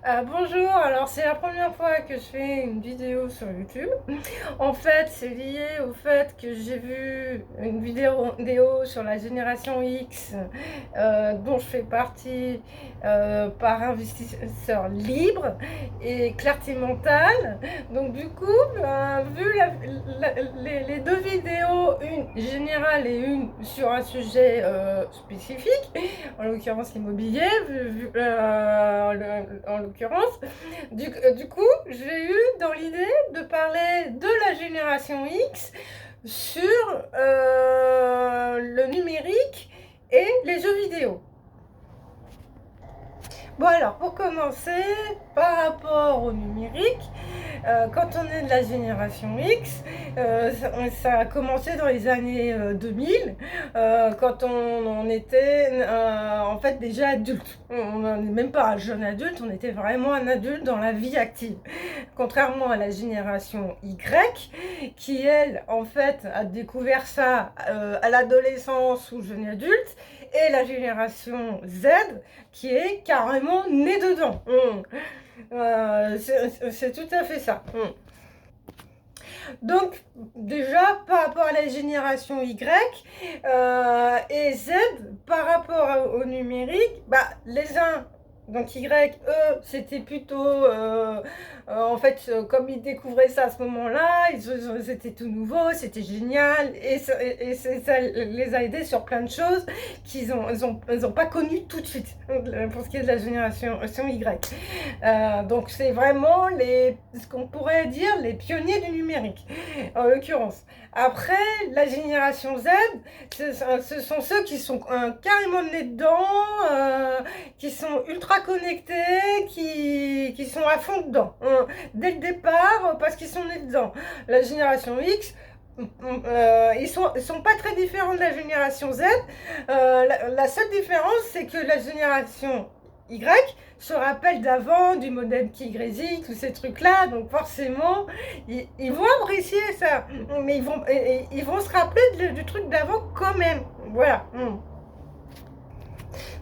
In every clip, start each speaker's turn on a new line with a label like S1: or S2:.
S1: Bonjour, alors c'est la première fois que je fais une vidéo sur YouTube. En fait, c'est lié au fait que j'ai vu une vidéo sur la génération X dont je fais partie par investisseur libre et Clarté Mentale. Donc du coup, vu les deux vidéos, une générale et une sur un sujet spécifique, en l'occurrence l'immobilier, en l'occurrence. Du coup, j'ai eu dans l'idée de parler de la génération X sur le numérique et les jeux vidéo. Bon alors, pour commencer, par rapport au numérique, quand on est de la génération X, ça a commencé dans les années 2000, quand on était en fait déjà adulte. On n'est même pas un jeune adulte, on était vraiment un adulte dans la vie active. Contrairement à la génération Y, qui elle, en fait, a découvert ça à l'adolescence ou jeune adulte, et la génération Z, qui est carrément née dedans. C'est tout à fait ça. Donc, déjà, par rapport à la génération Y et Z, par rapport au numérique, les uns, donc Y, eux, c'était plutôt, en fait, comme ils découvraient ça à ce moment-là, c'était tout nouveau, c'était génial, et ça les a aidés sur plein de choses qu'ils ont pas connues tout de suite, pour ce qui est de la génération Y. Donc c'est vraiment ce qu'on pourrait dire les pionniers du numérique, en l'occurrence. Après, la génération Z, ce sont ceux qui sont carrément nés dedans, qui sont ultra connectés, qui sont à fond dedans, dès le départ, parce qu'ils sont nés dedans. La génération X, ils sont pas très différents de la génération Z. La seule différence, c'est que la génération Y se rappelle d'avant, du modèle YZ, tous ces trucs-là, donc forcément, ils vont apprécier ça, mais ils vont se rappeler du truc d'avant quand même, voilà.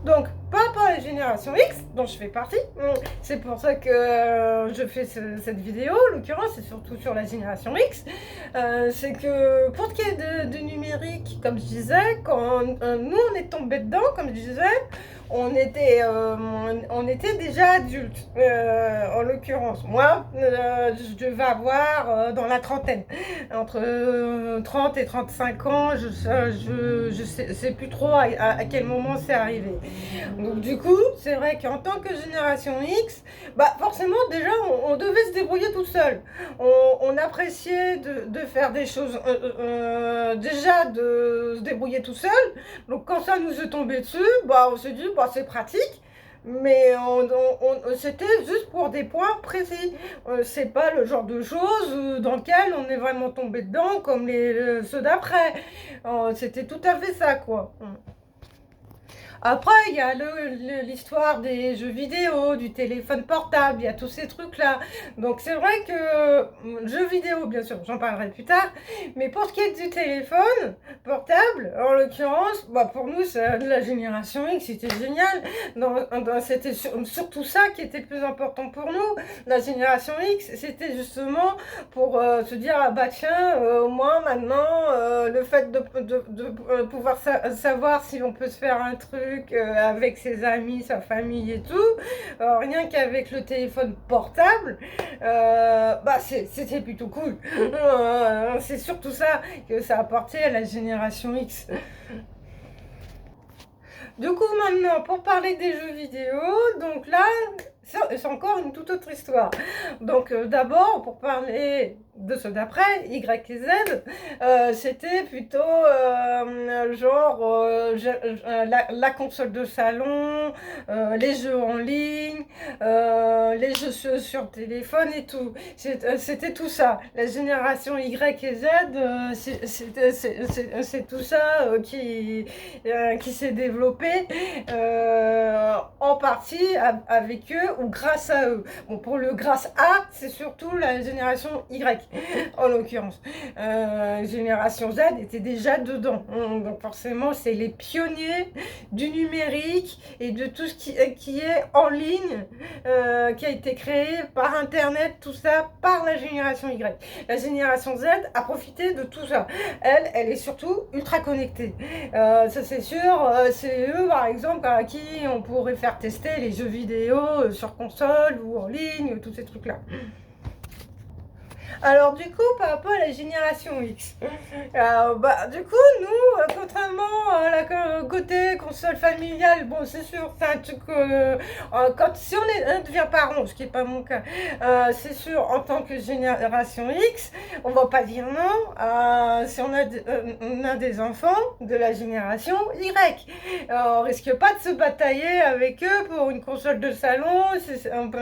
S1: Donc, par rapport à la génération X, dont je fais partie, c'est pour ça que je fais cette vidéo, en l'occurrence, c'est surtout sur la génération X, c'est que pour ce qui est du numérique, comme je disais, quand nous on est tombé dedans, comme je disais, on était déjà adultes, en l'occurrence. Moi, je devais avoir dans la trentaine, entre 30 et 35 ans, je sais plus trop à quel moment c'est arrivé. Donc du coup, c'est vrai qu'en tant que génération X, forcément déjà on devait se débrouiller tout seul. On appréciait de faire des choses, déjà de se débrouiller tout seul. Donc quand ça nous est tombé dessus, on s'est dit c'est pratique. Mais c'était juste pour des points précis. C'est pas le genre de choses dans lequel on est vraiment tombé dedans comme ceux d'après. C'était tout à fait ça, quoi. Après, il y a l'histoire des jeux vidéo, du téléphone portable, il y a tous ces trucs-là. Donc c'est vrai que jeux vidéo, bien sûr, j'en parlerai plus tard. Mais pour ce qui est du téléphone portable, en l'occurrence, pour nous, c'est de la génération X, c'était génial. C'était surtout ça qui était le plus important pour nous. La génération X, c'était justement pour se dire, tiens, au moins maintenant, le fait de pouvoir savoir si on peut se faire un truc avec ses amis, sa famille et tout, rien qu'avec le téléphone portable, c'était plutôt cool. C'est surtout ça que ça a apporté à la génération X. Du coup, maintenant, pour parler des jeux vidéo, donc là, c'est encore une toute autre histoire. Donc, d'abord, pour parler de ceux d'après, Y et Z, c'était plutôt la console de salon, les jeux en ligne, les jeux sur téléphone et tout. C'était tout ça. La génération Y et Z, c'est tout ça qui s'est développé en partie avec eux ou grâce à eux. Bon, pour le grâce à, c'est surtout la génération Y, en l'occurrence. Génération Z était déjà dedans. Donc forcément, c'est les pionniers du numérique et de tout ce qui est en ligne qui a été créée par Internet, tout ça, par la génération Y. La génération Z a profité de tout ça. Elle est surtout ultra connectée. Ça c'est sûr, c'est eux par exemple à qui on pourrait faire tester les jeux vidéo sur console ou en ligne, tous ces trucs-là. Alors du coup, par rapport à la génération X, du coup, nous, contrairement à la côté console familiale, bon, c'est sûr, c'est un truc, si on devient parent, ce qui n'est pas mon cas, c'est sûr, en tant que génération X, on va pas dire non, si on a des enfants de la génération Y. On risque pas de se batailler avec eux pour une console de salon,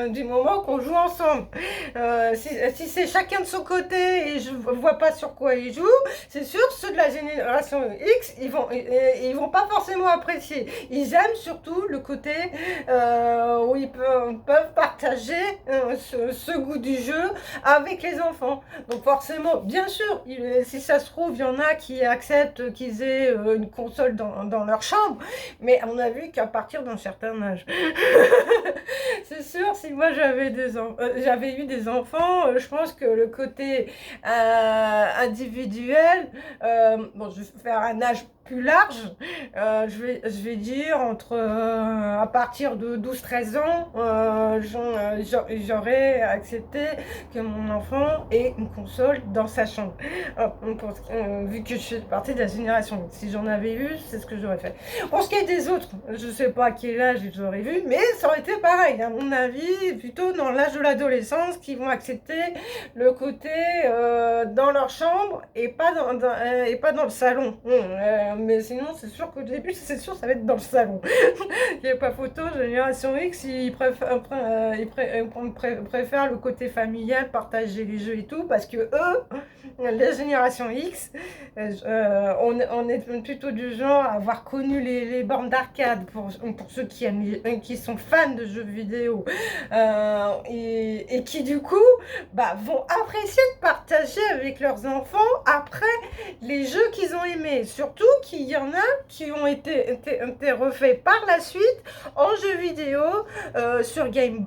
S1: du moment qu'on joue ensemble. Si c'est chacun de son côté et je vois pas sur quoi ils jouent, c'est sûr, ceux de la génération X, ils vont pas forcément apprécier. Ils aiment surtout le côté où ils peuvent partager ce goût du jeu avec les enfants. Donc forcément, bien sûr, si ça se trouve, il y en a qui acceptent qu'ils aient une console dans leur chambre, mais on a vu qu'à partir d'un certain âge. C'est sûr, si moi j'avais eu des enfants, je pense que le côté individuel, bon, je vais faire un âge plus large, je vais dire à partir de 12-13 ans, j'aurais accepté que mon enfant ait une console dans sa chambre. Vu que je suis partie de la génération, si j'en avais eu, c'est ce que j'aurais fait. Pour ce qui est des autres, je sais pas à quel âge ils auraient vu, mais ça aurait été pareil, à mon avis, plutôt dans l'âge de l'adolescence, qui vont accepter le côté dans leur chambre et pas dans le salon. Mais sinon, c'est sûr qu'au début, c'est sûr, ça va être dans le salon. Il n'y a pas photo, génération X, ils préfèrent le côté familial, partager les jeux et tout, parce que eux, la génération X, on est plutôt du genre à avoir connu les bornes d'arcade pour ceux qui sont fans de jeux vidéo et qui du coup vont apprécier de partager avec leurs enfants après les jeux qu'ils ont aimés. Surtout qu'il y en a qui ont été refaits par la suite en jeux vidéo sur Game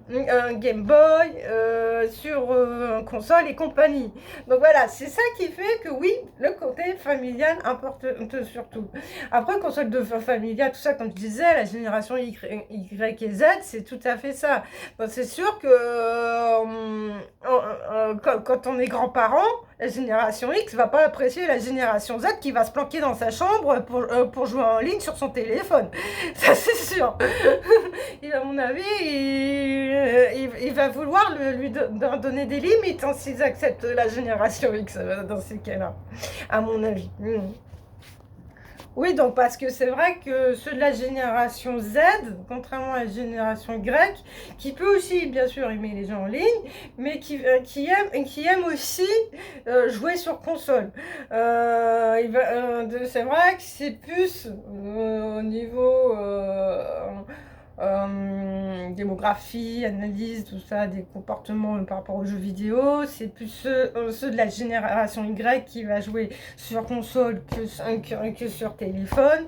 S1: Boy, sur console et compagnie. Donc voilà, c'est ça qui fait que oui, le côté familial importe surtout. Après, console de familiale, tout ça, comme je disais, la génération Y et Z, c'est tout à fait ça. Donc, c'est sûr que quand on est grand-parent, la génération X va pas apprécier la génération Z qui va se planquer dans sa chambre pour jouer en ligne sur son téléphone. Ça, c'est sûr. Et à mon avis, il va vouloir lui donner des limites s'ils acceptent la génération X dans ces cas-là, à mon avis. Oui, donc parce que c'est vrai que ceux de la génération Z, contrairement à la génération Y, qui peut aussi bien sûr aimer les jeux en ligne, mais qui aime aussi jouer sur console. C'est vrai que c'est plus au niveau démographie, analyse, tout ça, des comportements par rapport aux jeux vidéo, c'est plus ceux de la génération Y qui va jouer sur console que sur téléphone,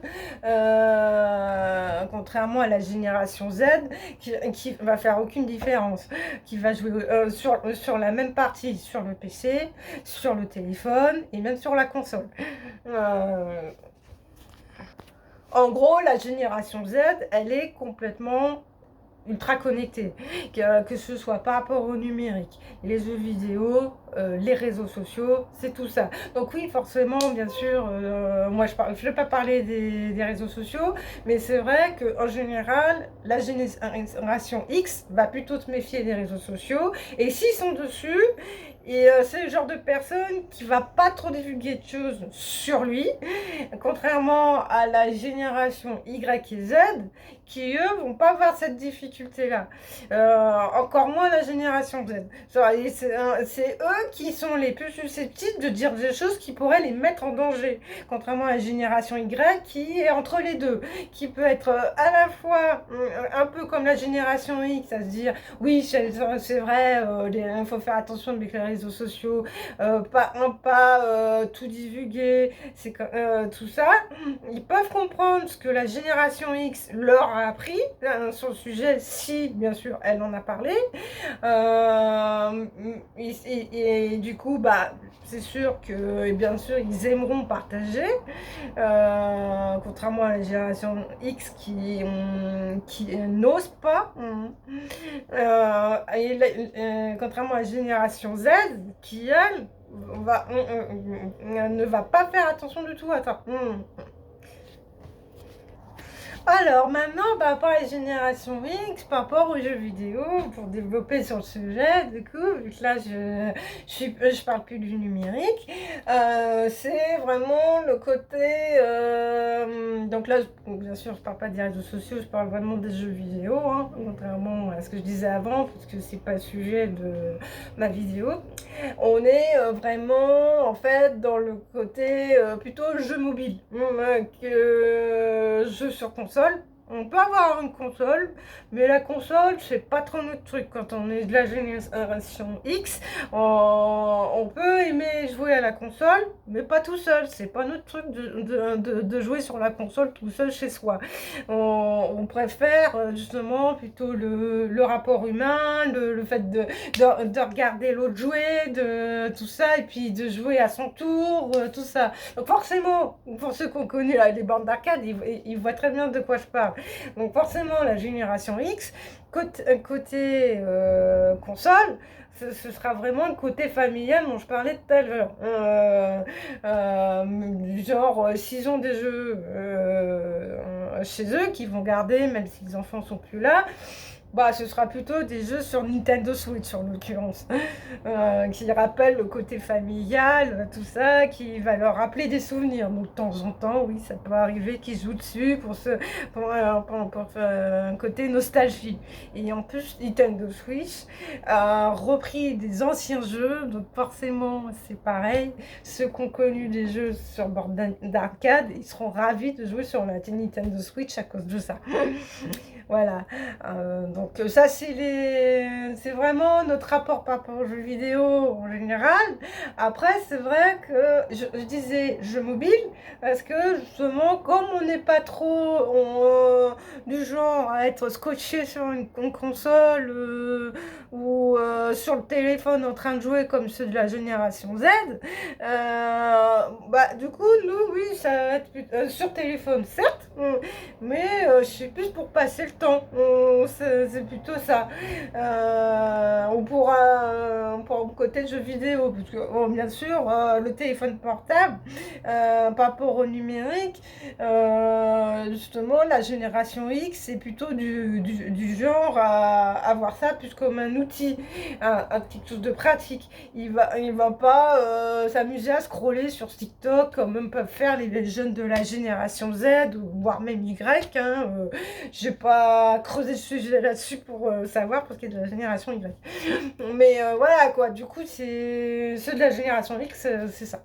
S1: contrairement à la génération Z qui va faire aucune différence, qui va jouer sur la même partie sur le PC, sur le téléphone et même sur la console. En gros, la génération Z, elle est complètement ultra connectée, que ce soit par rapport au numérique, les jeux vidéo, les réseaux sociaux, c'est tout ça. Donc oui, forcément, bien sûr, moi je ne vais pas parler des réseaux sociaux, mais c'est vrai qu'en général, la génération X va plutôt se méfier des réseaux sociaux, et s'ils sont dessus, et c'est le genre de personne qui va pas trop divulguer de choses sur lui, contrairement à la génération Y et Z, qui eux vont pas avoir cette difficulté-là. Encore moins la génération Z. C'est eux qui sont les plus susceptibles de dire des choses qui pourraient les mettre en danger, contrairement à la génération Y qui est entre les deux, qui peut être à la fois un peu comme la génération X, à se dire oui, c'est vrai, il faut faire attention avec les réseaux sociaux, pas tout divulguer, c'est tout ça. Ils peuvent comprendre ce que la génération X leur a appris sur le sujet, si bien sûr elle en a parlé. Et du coup, bah, c'est sûr que, et bien sûr, ils aimeront partager, contrairement à la génération X qui n'osent pas. Contrairement à la génération Z qui, elle, ne va pas faire attention du tout à ça. Alors maintenant, par rapport à la génération X, par rapport aux jeux vidéo, pour développer sur le sujet, du coup, vu que là je parle plus du numérique, c'est vraiment le côté, donc là, bien sûr, je parle pas des réseaux sociaux, je parle vraiment des jeux vidéo, hein, contrairement à ce que je disais avant, parce que c'est pas le sujet de ma vidéo. On est vraiment en fait dans le côté plutôt jeu mobile que jeu sur console. On peut avoir une console, mais la console, c'est pas trop notre truc. Quand on est de la génération X, on peut aimer jouer à la console, mais pas tout seul. C'est pas notre truc de jouer sur la console tout seul chez soi. On préfère justement plutôt le rapport humain, le fait de regarder l'autre jouer, de tout ça, et puis de jouer à son tour, tout ça. Donc forcément, pour ceux qui ont connu les bornes d'arcade, ils voient très bien de quoi je parle. Donc forcément, la génération X, côté console, ce sera vraiment le côté familial dont je parlais tout à l'heure. Genre, s'ils ont des jeux chez eux, qu'ils vont garder, même si les enfants sont plus là, bah, ce sera plutôt des jeux sur Nintendo Switch en l'occurrence, qui rappellent le côté familial, tout ça, qui va leur rappeler des souvenirs. Donc de temps en temps, oui, ça peut arriver qu'ils jouent dessus pour un côté nostalgie. Et en plus, Nintendo Switch a repris des anciens jeux, donc forcément, c'est pareil. Ceux qui ont connu des jeux sur bord d'arcade, ils seront ravis de jouer sur la Nintendo Switch à cause de ça. Voilà. Donc ça, c'est vraiment notre rapport par rapport aux jeux vidéo en général. Après, c'est vrai que je disais jeux mobiles, parce que justement, comme on n'est pas trop du genre à être scotché sur une console ou sur le téléphone en train de jouer comme ceux de la génération Z, bah, du coup, nous, oui, ça va être sur téléphone, certes, mais je suis plus pour passer le temps. C'est plutôt ça. On pourra le côté de jeux vidéo, parce que bon, bien sûr, le téléphone portable, par rapport au numérique, justement, la génération X, c'est plutôt du genre à avoir ça plus comme un outil, quelque chose de pratique. Il va pas s'amuser à scroller sur TikTok comme peuvent faire les jeunes de la génération Z, ou voire même Y. J'ai pas creusé le sujet là-dessus pour savoir, parce qu'il y a de la génération Y. Mais voilà quoi, du coup, c'est ceux de la génération X, c'est ça.